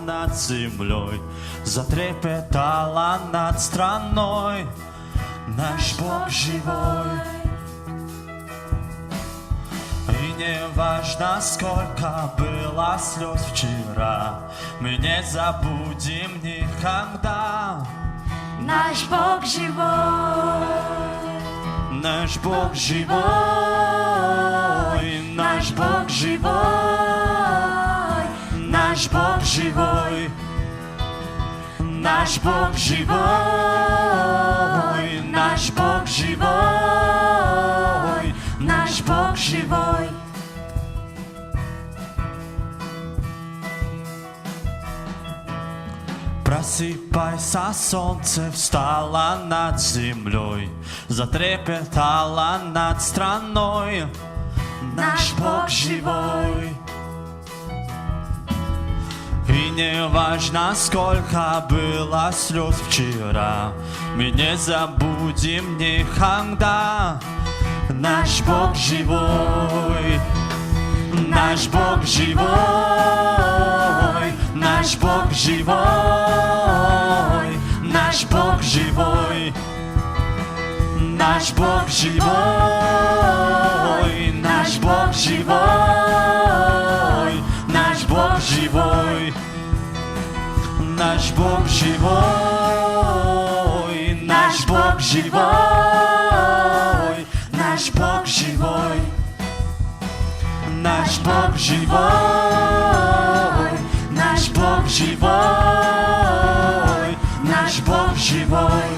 над землей, затрепетала над страной. Наш Бог живой. И не важно, сколько было слез вчера, мы не забудем никогда. Наш Бог живой. Наш Бог живой. Наш Бог живой. Наш Бог живой. Наш Бог живой. Наш Бог живой. Наш Бог живой. Просыпайся, солнце встало над землей, затрепетало над страной. Наш Бог живой. И не важно, сколько было слез вчера, мы не забудем никогда. Наш Бог живой. Наш Бог живой. Наш Бог живой. Наш Бог живой. Наш Бог живой. Наш Бог живой. Наш Бог живой. Наш Бог живой. Наш Бог живой. Наш Бог живой. Наш Бог живой. Наш Бог живой. Наш Бог живой.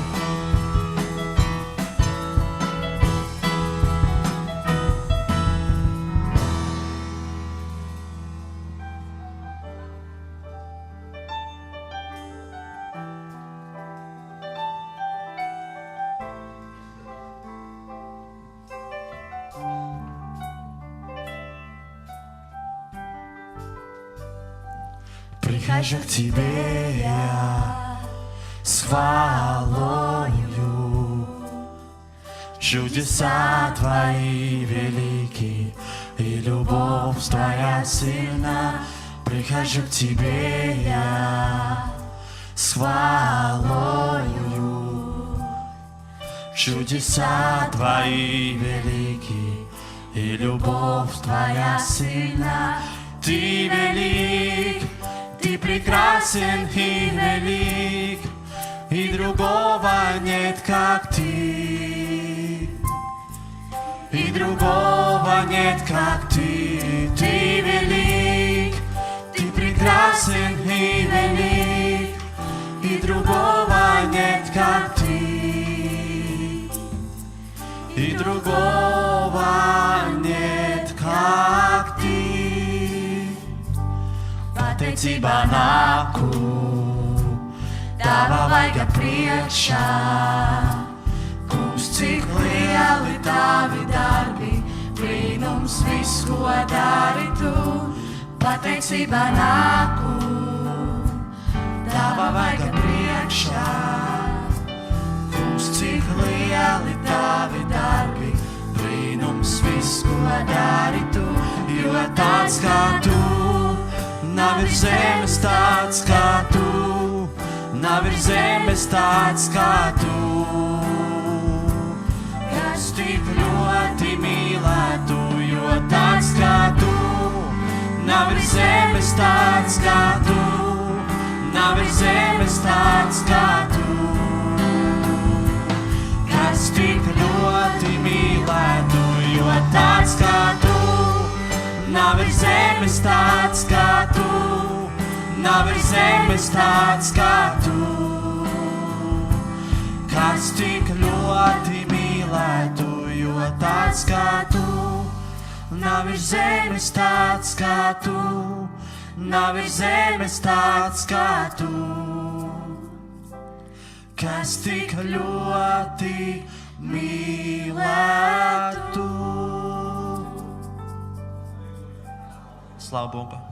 Прихожу к Тебе я с хвалою, чудеса Твои велики, и любовь Твоя сильна. Прихожу к Тебе я с хвалою, чудеса Твои велики, и любовь Твоя сильна. Ты велик, Ты прекрасен и велик, и другого нет, как Ты. И другого нет, как Ты. Ты велик, Ты прекрасен и велик, и другого нет, как Ты. И другого нет, как Ты. Pateicībā nāku Tava vaiga priekšā. Kungs, cik lieli Tavi darbi, brīnums viss, ko dari Tu. Pateicībā nāku Tava vaiga priekšā. Kungs, cik lieli Tavi darbi, brīnums viss, ko dari Tu. Jo tāds kā Tu nav ir zemes tāds kā Tu, nav ir zemes tāds kā Tu, kas tik ļoti mīlētu, jo tāds kā Tu, nav ir zemes tāds kā Tu, nav ir zemes tāds kā Tu, kas tik ļoti mīlētu, jo tāds kā Tu. Nav ir zemes tāds kā Tu, nav ir zemes tāds kā Tu, kas tik ļoti mīlētu, jo tāds kā Tu. Nav ir zemes tāds kā Tu, nav ir zemes tāds kā Tu, kas tik ļoti mīlētu. Slava Bogu!